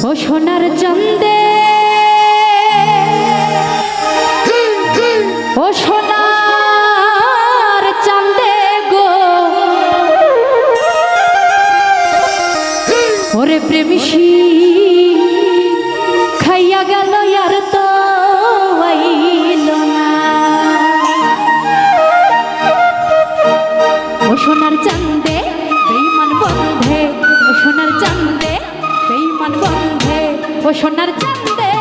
ও সোনার চাঁদে ও সোনার চাঁদে গো ওরে প্রেমিসী খাইয়া গেল আর তো আইল না। ও সোনার চাঁদে বেঈমান বন্ধে ও সোনার চাঁদে বেঈমান বন্ধে ও সোনার চাঁদে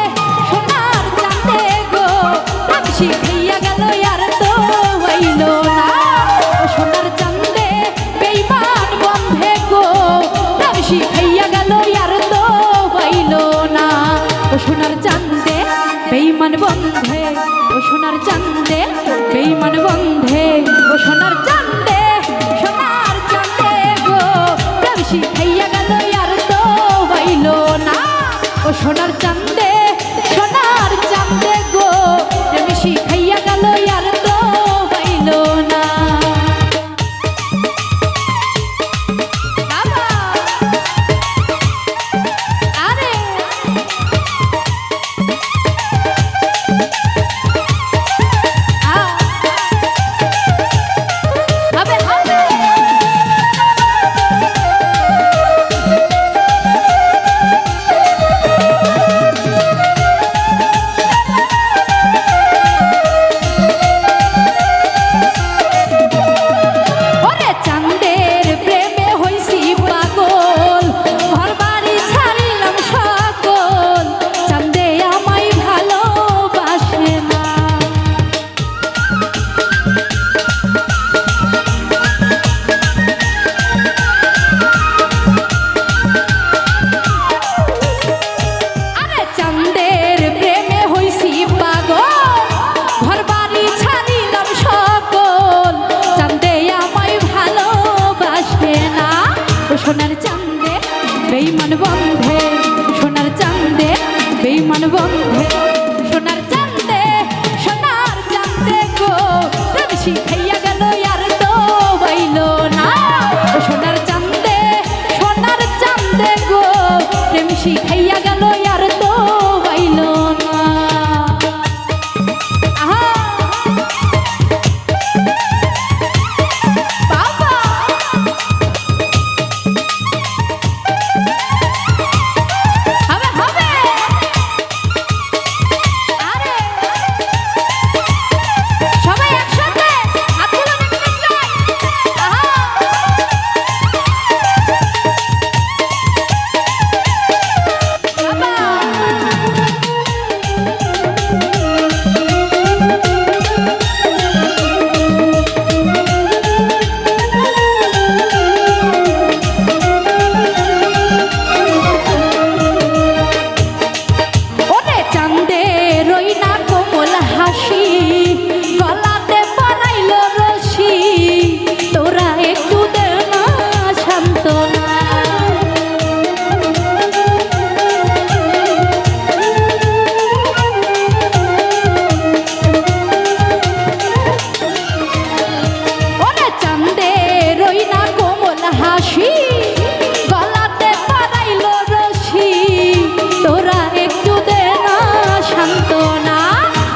গো প্রেমিসী খাইয়া গেল আর তো আইল না। ও সোনার চাঁদে বেঈমান বন্ধে গো প্রেমিসী খাইয়া গেল আর তো আইল না। ও সোনার চাঁদে বেঈমান বন্ধে ও সোনার চাঁদে বেঈমান বন্ধে ও সোনার চাঁদে গো প্রেমিসী খাইয়া গেল আর তো আইল না। ও সোনার চাঁদে গো প্রেমিসী খাইয়া গেল আর তো আইল না। সোনার চাঁদে বেঈমান বন্ধে সোনার চাঁদে বেঈমান বন্ধে সোনার চাঁদে গো প্রেমিসী খাইয়া গেল আর তো আইল না। সোনার চাঁদে গো প্রেমিসী খাইয়া গেল আর তো আইল না।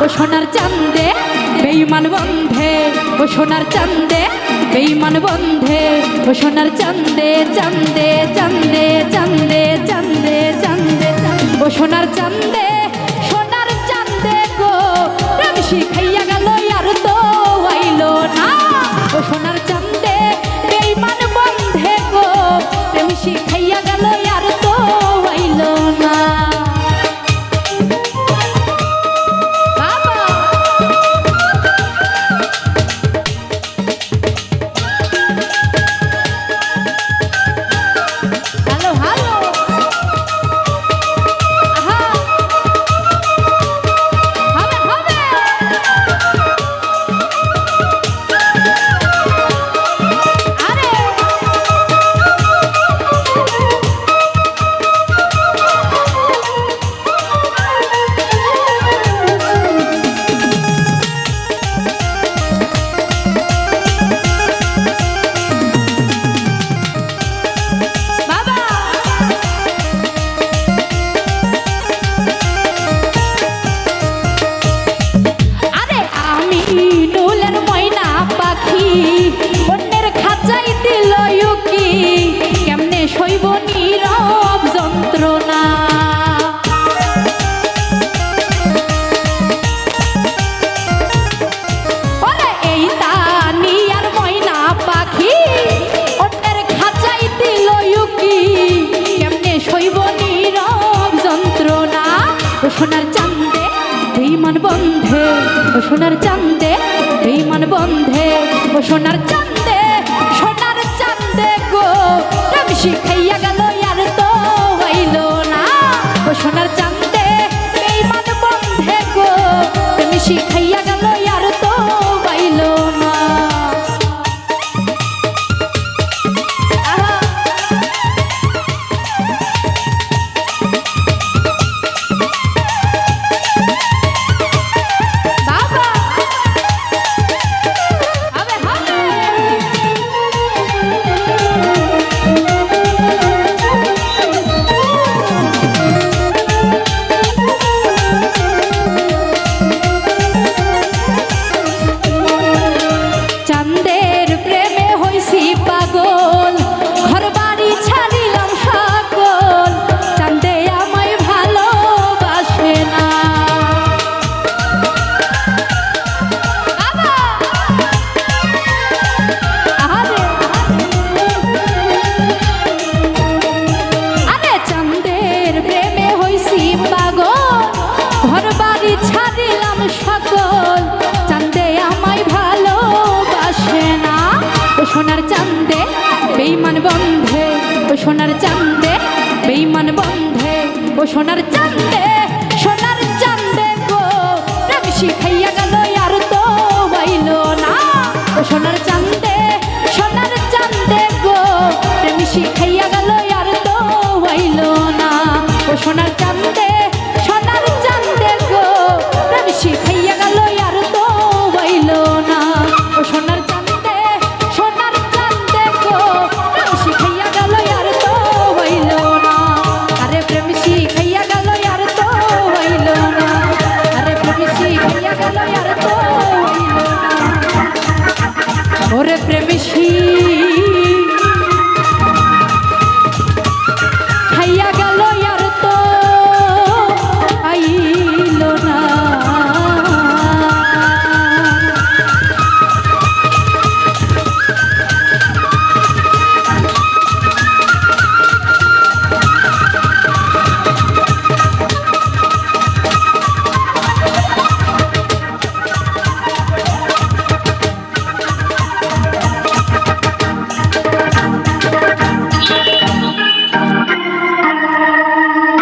ও সোনার চাঁদে বেঈমান বন্ধে ও সোনার চাঁদে বেঈমান বন্ধে ও সোনার চাঁদে চাঁদে চাঁদে চাঁদে চাঁদে চাঁদে ও সোনার চাঁদে গো প্রেমিসী খাইয়া গেল আর তো আইল না। ও সোনার চাঁদে বেঈমান বন্ধে গো প্রেমিসী খাইয়া গেল আর তো আইল না। সোনার চাঁদে বেঈমান বন্ধে ও সোনার চাঁদে গো প্রেম শিখাইয়া গেল আর তো হইল না ও সোনার চাঁদে বেঈমান বন্ধে গো প্রেম শিখাইয়া গেল আর তো হইল না সোনার চাঁদে বেঈমান বন্ধে ও সোনার চাঁদে বেঈমান বন্ধে ও সোনার চাঁদে গো প্রেম শিখাইয়া গেল আর তো হইল না ও সোনার চাঁদে গো প্রেম শিখাইয়া গেল আর তো হইল না ও সোনার চাঁদে